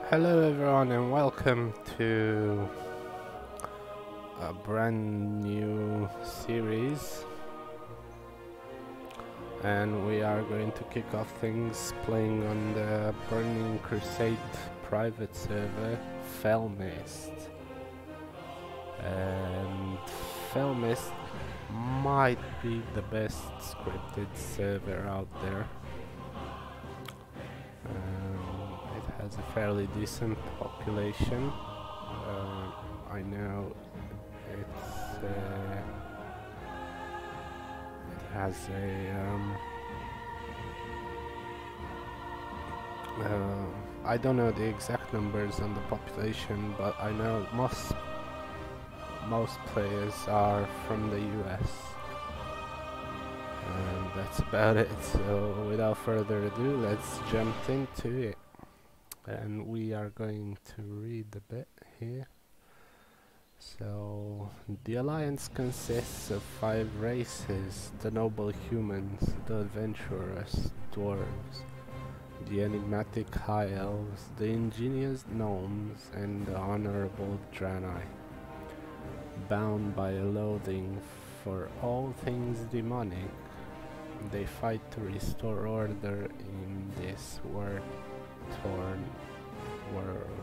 Hello everyone and welcome to a brand new series, and we are going to kick off things playing on the Burning Crusade private server Felmist. And Felmist might be the best scripted server out there. It has a fairly decent population. I know it has I don't know the exact numbers on the population, but I know most players are from the US. And that's about it. So without further ado, let's jump into it. And we are going to read a bit here. So, the Alliance consists of 5 races: the noble humans, the adventurous dwarves, the enigmatic high elves, the ingenious gnomes, and the honorable Draenei. Bound by a loathing for all things demonic, they fight to restore order in this war-torn world.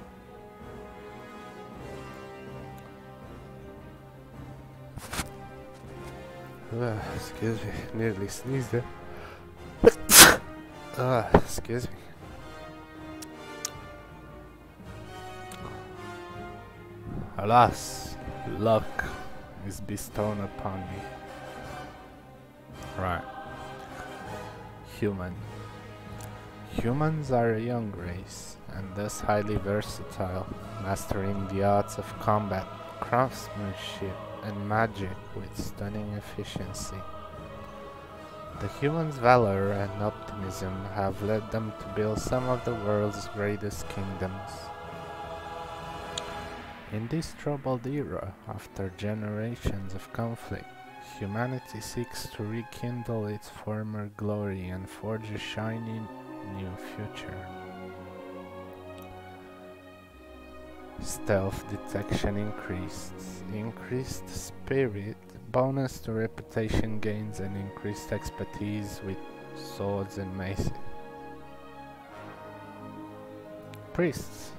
Excuse me, nearly sneezed there. Excuse me. Alas, luck is bestowed upon me. Right. Human. Humans are a young race, and thus highly versatile, mastering the arts of combat, craftsmanship, and magic with stunning efficiency. The humans' valor and optimism have led them to build some of the world's greatest kingdoms. In this troubled era, after generations of conflict, humanity seeks to rekindle its former glory and forge a shining new future. Stealth detection increased spirit, bonus to reputation gains, and increased expertise with swords and maces. Priests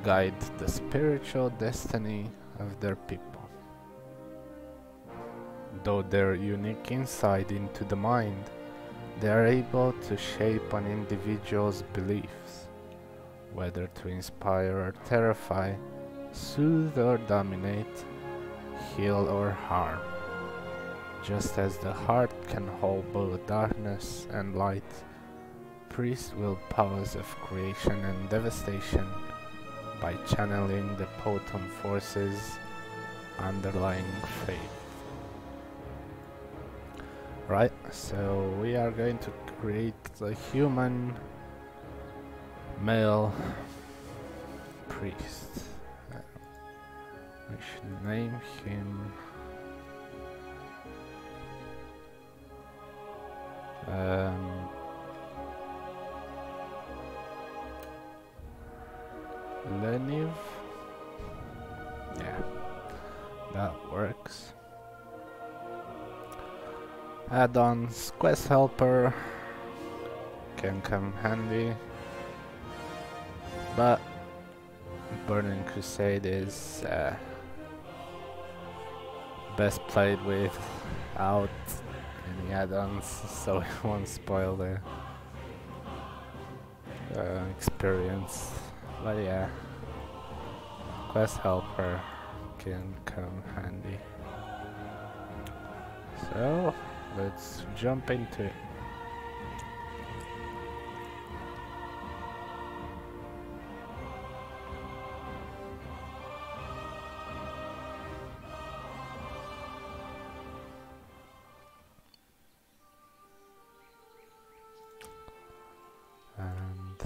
guide the spiritual destiny of their people. Though their unique insight into the mind, they are able to shape an individual's beliefs, whether to inspire or terrify, soothe or dominate, heal or harm. Just as the heart can hold both darkness and light, priests wield powers of creation and devastation by channeling the potent forces underlying faith. Right, so we are going to create a human male priest. We should name him Leniv. Yeah, that works. Add-ons, quest helper can come handy, but Burning Crusade is best played without any add-ons, so it won't spoil the experience. But yeah, quest helper can come handy. So let's jump into it. And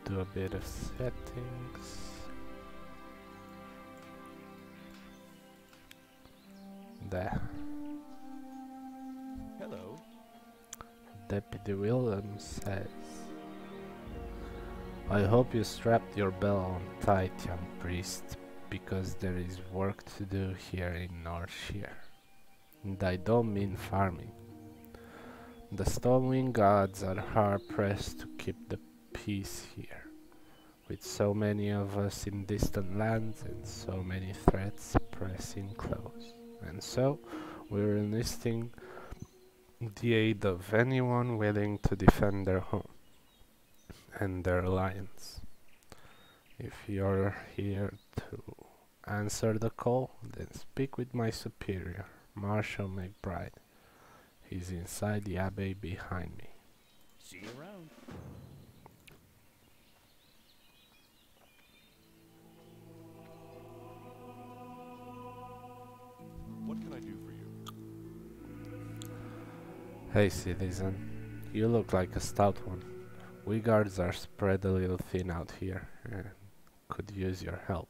do a bit of settings. There. Hello. Deputy Williams says, I hope you strapped your bell on tight, young priest, because there is work to do here in Northshire. And I don't mean farming. The Stormwind gods are hard-pressed to keep the peace here, with so many of us in distant lands and so many threats pressing close. And so, we're enlisting the aid of anyone willing to defend their home and their alliance. If you're here to answer the call, then speak with my superior, Marshal McBride. He's inside the abbey behind me. See you around. What can I do for you? Hey citizen, you look like a stout one. We guards are spread a little thin out here and could use your help.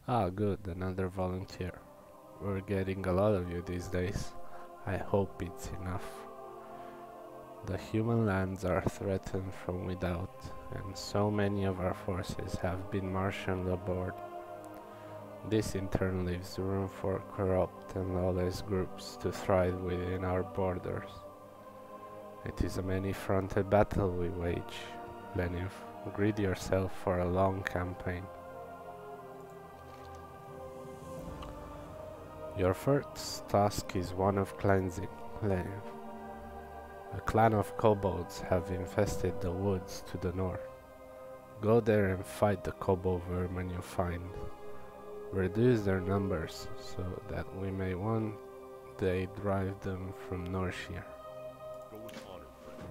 Ah, good, another volunteer. We're getting a lot of you these days. I hope it's enough. The human lands are threatened from without, and so many of our forces have been marshaled aboard. This in turn leaves room for corrupt and lawless groups to thrive within our borders. It is a many-fronted battle we wage, Lenif. Grid yourself for a long campaign. Your first task is one of cleansing, Lenif. A clan of kobolds have infested the woods to the north. Go there and fight the kobold vermin you find. Reduce their numbers so that we may one day drive them from Northshire. Go with honor, friend.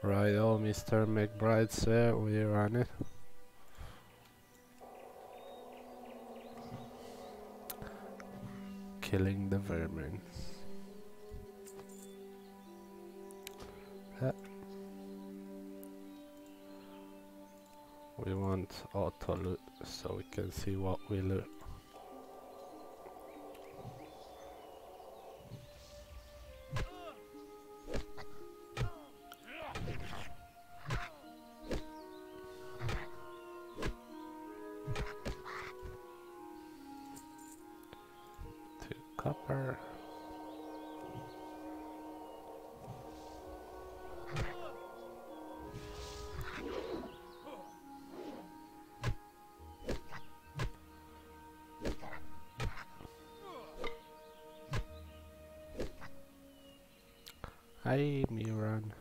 Righto, Mr. McBride, sir, we're on it. Killing the vermin. We want auto loot so we can see what we loot. Copper. Hi, me run.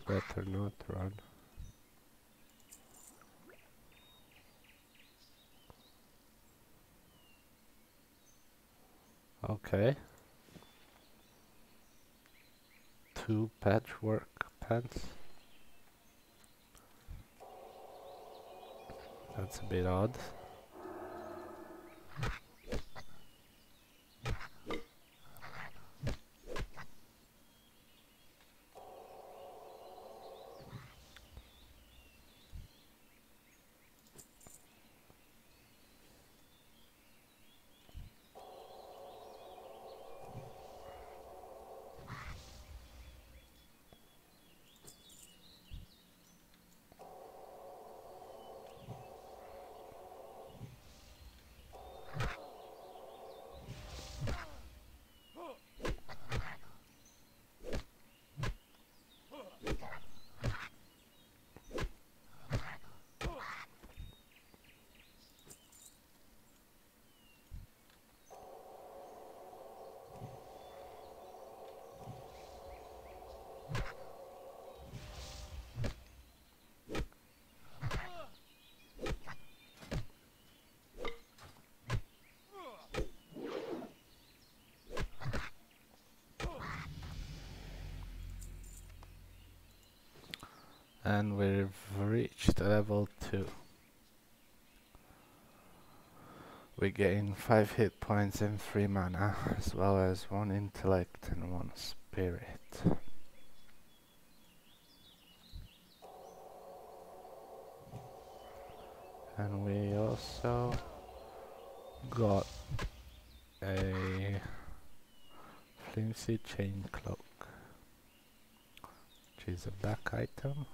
Better not run. Okay. 2 patchwork pants. That's a bit odd. And we've reached level 2. We gain 5 hit points and 3 mana, as well as 1 intellect and 1 spirit. And we also got a flimsy chain cloak, which is a back item,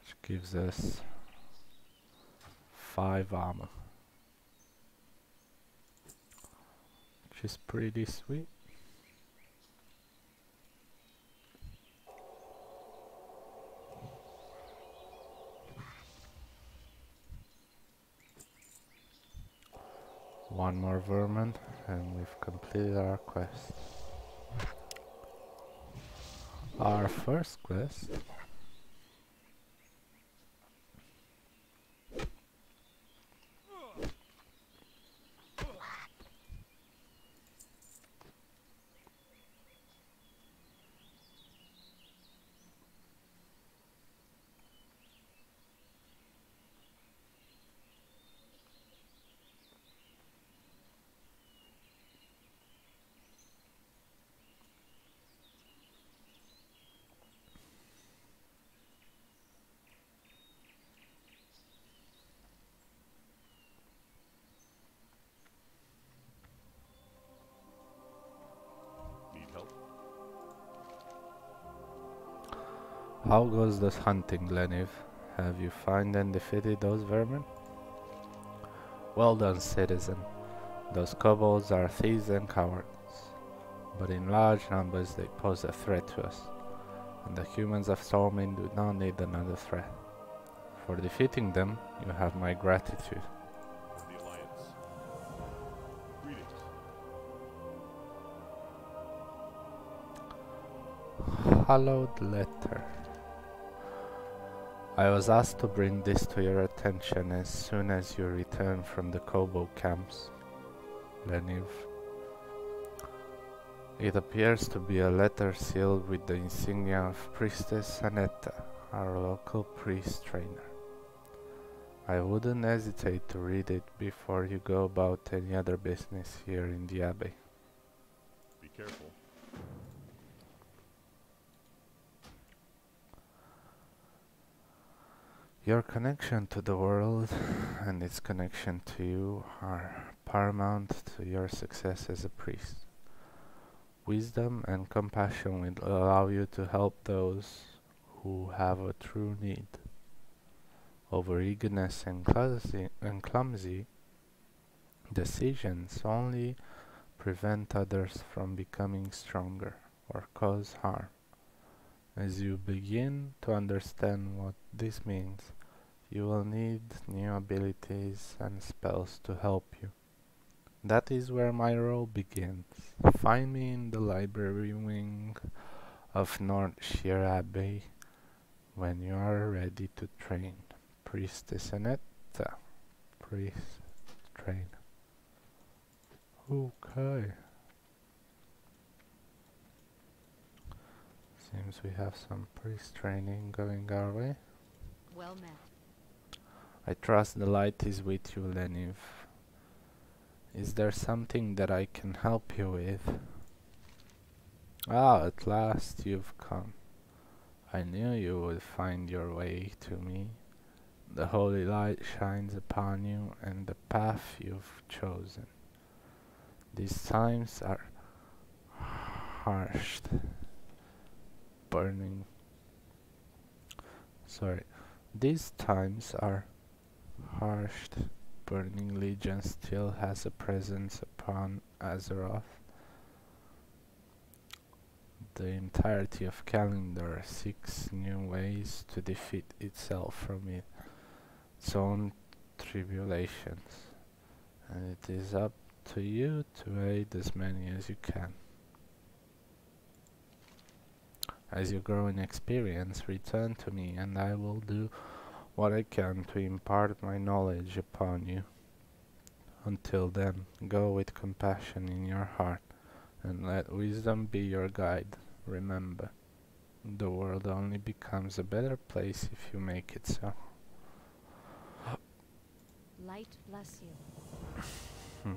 which gives us 5 armor, which is pretty sweet. One more vermin and we've completed our quest. Our first quest Need help? How goes this hunting, Leniv? Have you found and defeated those vermin? Well done, citizen. Those kobolds are thieves and cowards, but in large numbers they pose a threat to us, and the humans of Stormwind do not need another threat. For defeating them, you have my gratitude. For the Alliance. Greetings. Hallowed letter. I was asked to bring this to your attention as soon as you return from the kobold camps, Leniv. It appears to be a letter sealed with the insignia of Priestess Anetta, our local priest trainer. I wouldn't hesitate to read it before you go about any other business here in the Abbey. Be careful. Your connection to the world and its connection to you are paramount to your success as a priest. Wisdom and compassion will allow you to help those who have a true need. Overeagerness and clumsy decisions only prevent others from becoming stronger or cause harm. As you begin to understand what this means, you will need new abilities and spells to help you. That is where my role begins. Find me in the library wing of North Sheer Abbey when you are ready to train. Priestess Anetta. Priest train. Okay. Seems we have some priest training going our way. Well met. I trust the light is with you, Leniv. Is there something that I can help you with? Ah, at last you've come. I knew you would find your way to me. The holy light shines upon you and the path you've chosen. These times are harshed, burning. These times are harshed. Burning Legion still has a presence upon Azeroth. The entirety of Calendar seeks new ways to defeat itself from its own tribulations, and it is up to you to aid as many as you can. As you grow in experience, return to me and I will do what I can to impart my knowledge upon you. Until then, go with compassion in your heart, and let wisdom be your guide. Remember, the world only becomes a better place if you make it so. Light bless you. Hmm.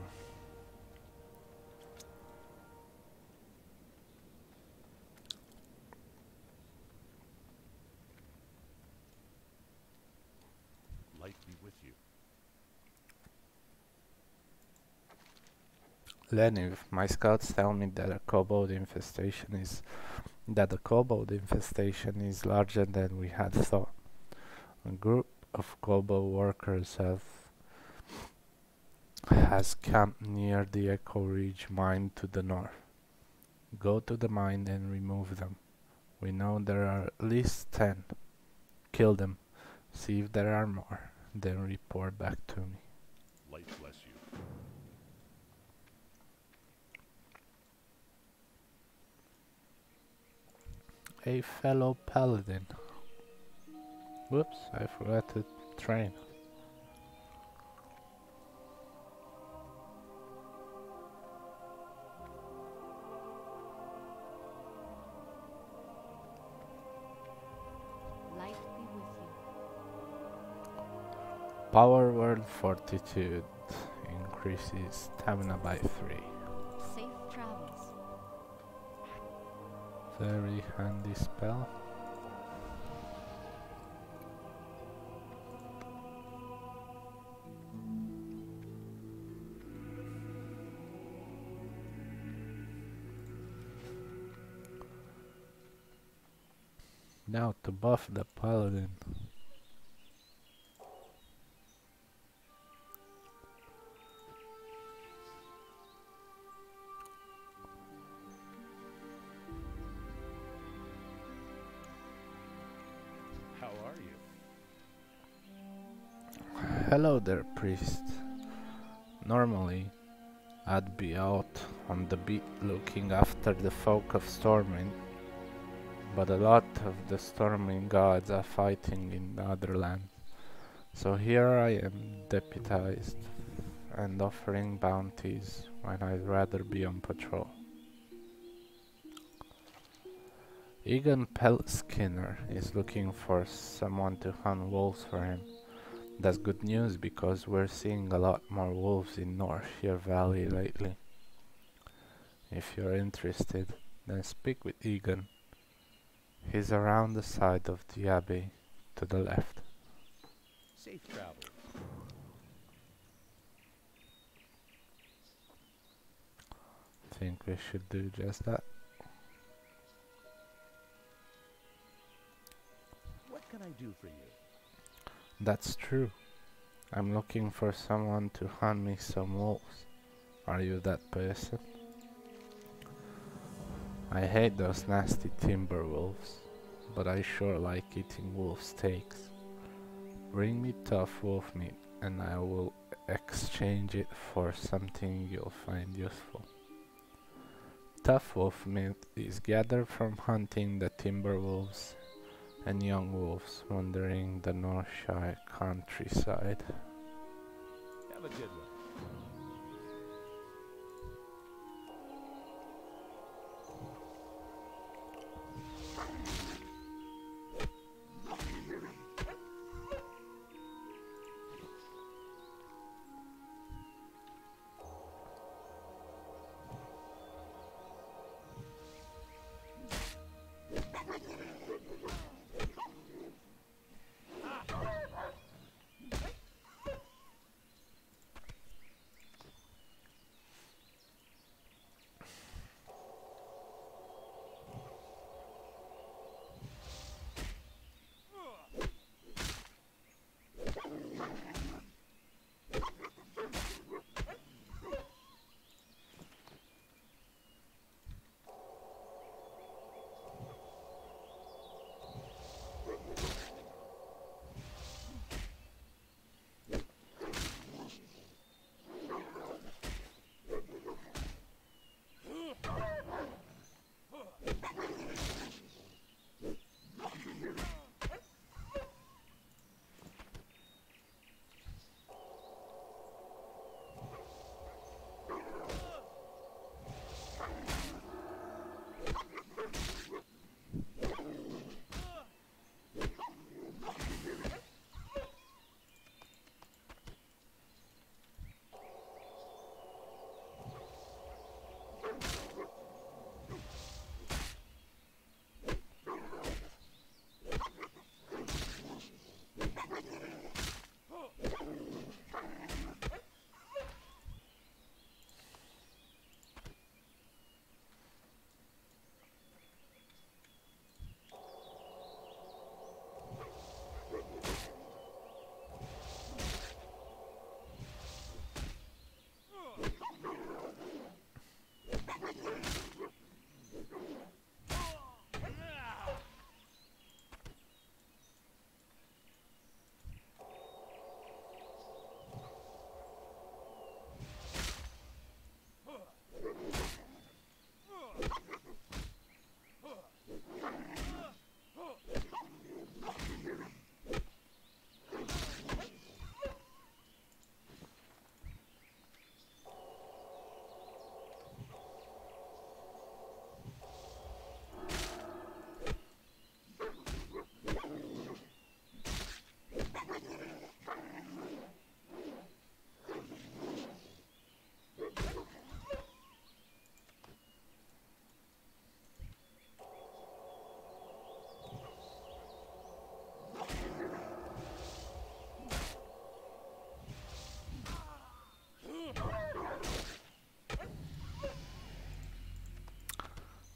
Leniv, my scouts tell me that the kobold infestation is larger than we had thought. A group of kobold workers has camped near the Echo Ridge mine to the north. Go to the mine and remove them. We know there are at least 10. Kill them. See if there are more. Then report back to me. Light bless you. A fellow paladin. Whoops, I forgot to train. Light be with you. Power word fortitude increases stamina by 3. Safe travels. Very handy spell. Now to buff the paladin. How are you? Hello there, priest. Normally, I'd be out on the beat looking after the folk of Stormwind, but a lot of the Stormwind gods are fighting in the other land. So here I am, deputized and offering bounties when I'd rather be on patrol. Egan Peltskinner is looking for someone to hunt wolves for him. That's good news because we're seeing a lot more wolves in North Sheer Valley lately. If you're interested, then speak with Egan. He's around the side of the abbey to the left. Safe travels. Think we should do just that. What can I do for you? That's true. I'm looking for someone to hunt me some wolves. Are you that person? I hate those nasty timber wolves, but I sure like eating wolf steaks. Bring me tough wolf meat and I will exchange it for something you'll find useful. Tough wolf meat is gathered from hunting the timber wolves and young wolves wandering the Northshire countryside. Have a good one.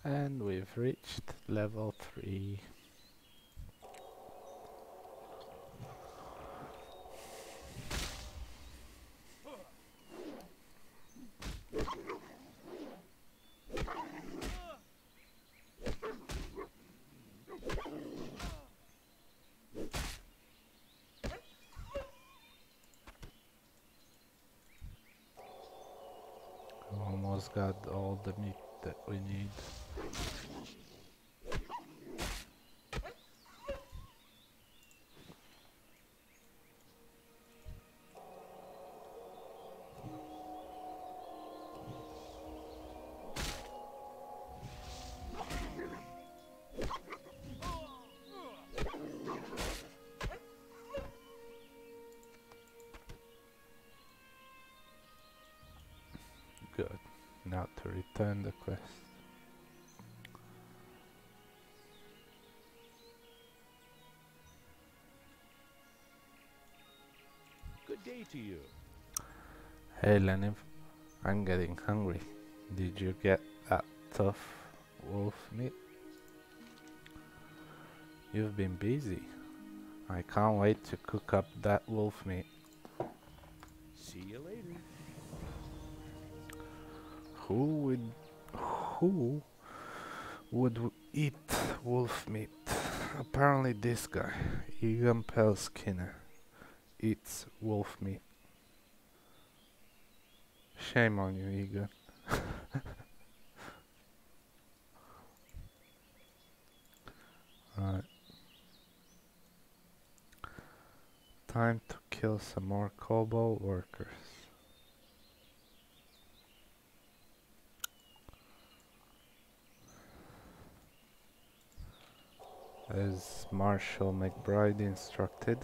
And we've reached level 3. Almost got all the meat that we need. Good. Now to return the quest. Good day to you. Hey Lenin, I'm getting hungry. Did you get that tough wolf meat? You've been busy. I can't wait to cook up that wolf meat. See you later. Who would eat wolf meat? Apparently this guy, Egan Skinner, eats wolf meat. Shame on you, Egan. Alright. Time to kill some more cobalt workers. As Marshal McBride instructed.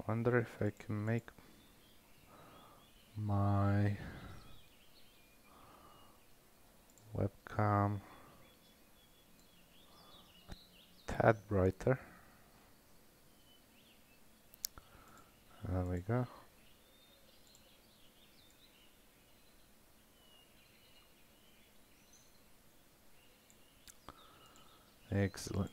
Wonder if I can make my webcam a tad brighter. There we go. Excellent.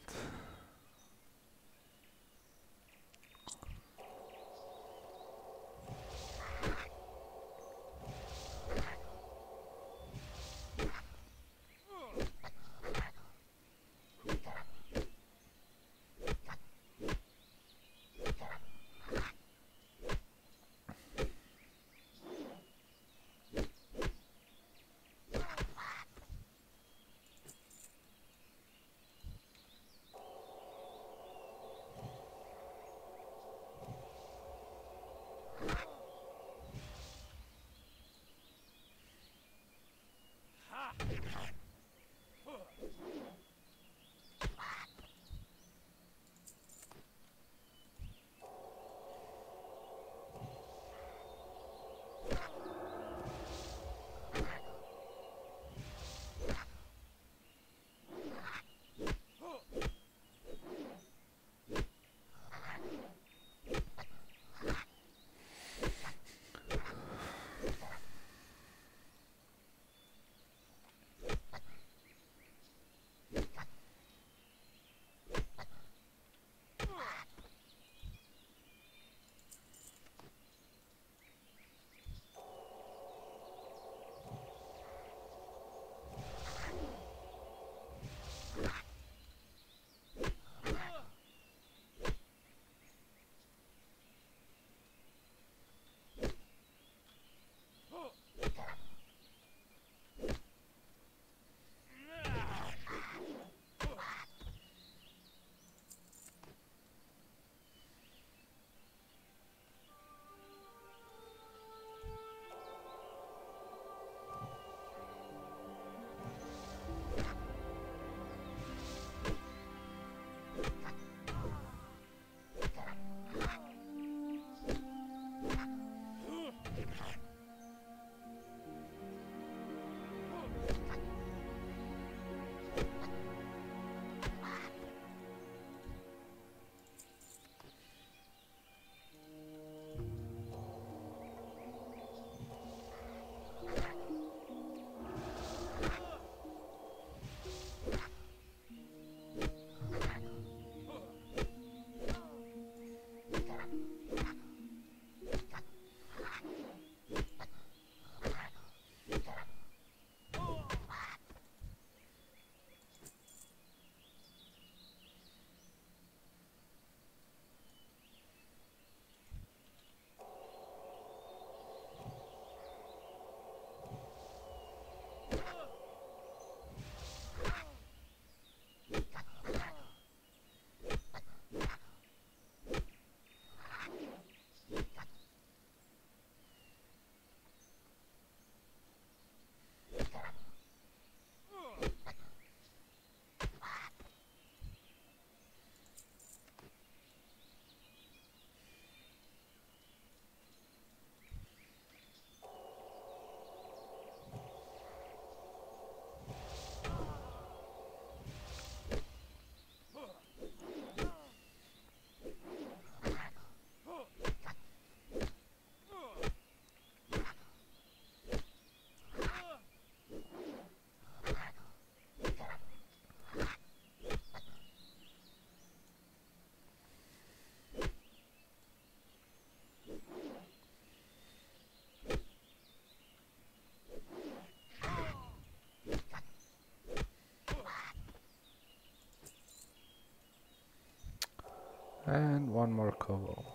And one more kobold.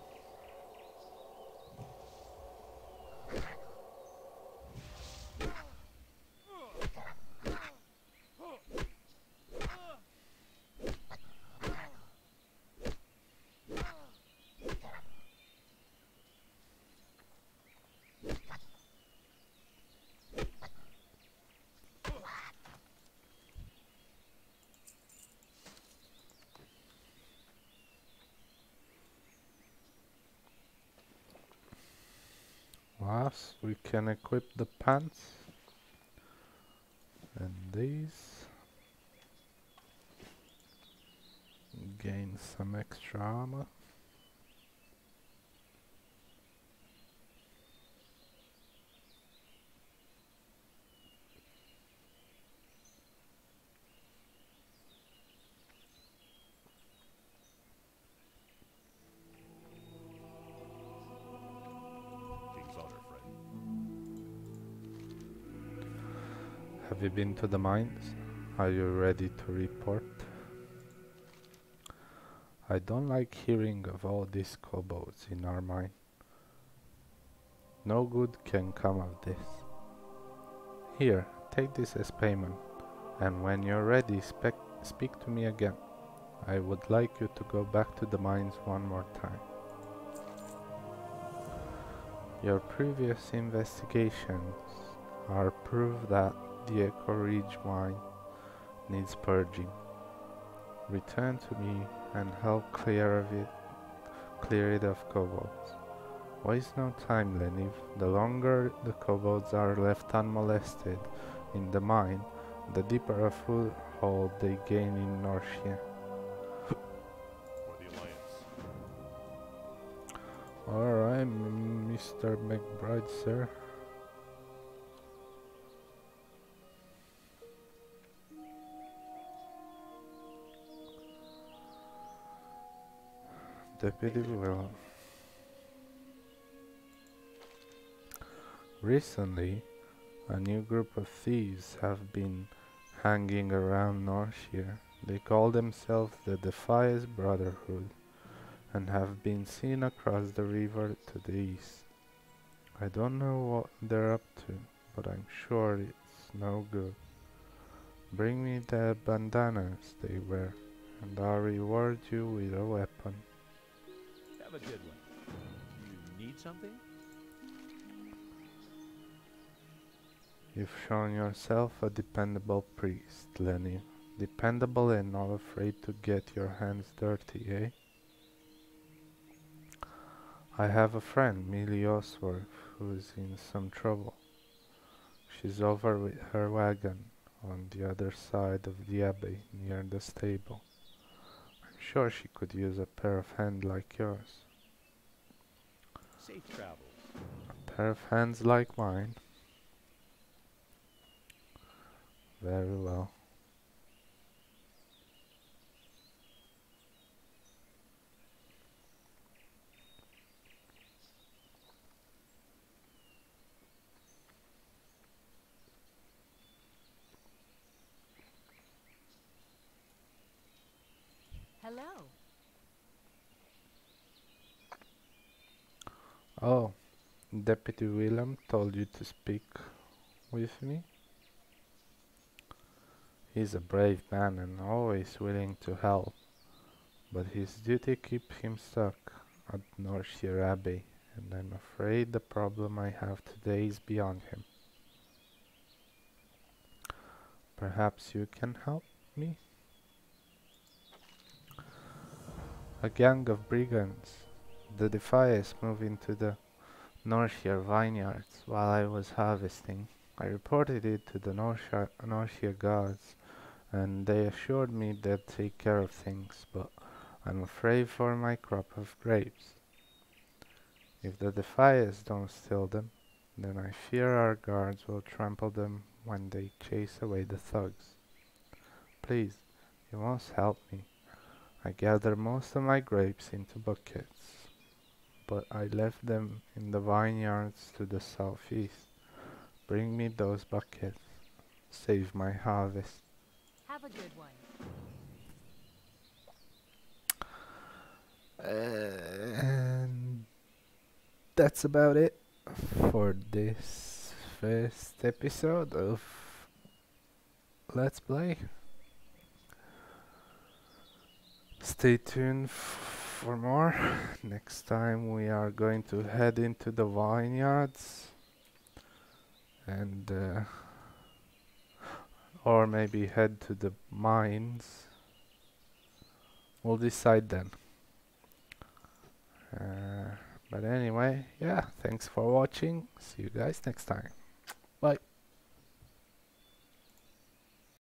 Last, we can equip the pants. And these. Gain some extra armor. King's order, friend. Have you been to the mines? Are you ready to report? I don't like hearing of all these kobolds in our mine. No good can come of this. Here, take this as payment, and when you're ready, speak to me again. I would like you to go back to the mines one more time. Your previous investigations are proof that the Echo Ridge mine needs purging. Return to me and help clear it of kobolds. Waste no time, Leniv. The longer the kobolds are left unmolested in the mine, the deeper a foothold they gain in Norcia. For the Alliance. Alright, Mr. McBride, sir. Deputy Will. Recently, a new group of thieves have been hanging around Norcia. They call themselves the Defias Brotherhood and have been seen across the river to the east. I don't know what they're up to, but I'm sure it's no good. Bring me the bandanas they wear, and I'll reward you with a weapon. Have a good one. You need something? You've shown yourself a dependable priest, Lenny. Dependable and not afraid to get your hands dirty, eh? I have a friend, Millie Osworth, who's in some trouble. She's over with her wagon on the other side of the abbey, near the stable. I'm sure she could use a pair of hands like yours. Safe travels. A pair of hands like mine? Very well. Hello. Oh, Deputy Willem told you to speak with me? He's a brave man and always willing to help, but his duty keeps him stuck at Northshire Abbey, and I'm afraid the problem I have today is beyond him. Perhaps you can help me? A gang of brigands, the Defias, moved into the Northshire vineyards while I was harvesting. I reported it to the Northshire guards, and they assured me they'd take care of things, but I'm afraid for my crop of grapes. If the Defias don't steal them, then I fear our guards will trample them when they chase away the thugs. Please, you must help me. I gather most of my grapes into buckets, but I left them in the vineyards to the southeast. Bring me those buckets. Save my harvest. Have a good one. And that's about it for this first episode of Let's Play. Stay tuned for more. Next time we are going to head into the vineyards and or maybe head to the mines. We'll decide then. But anyway, yeah, thanks for watching. See you guys next time. Bye.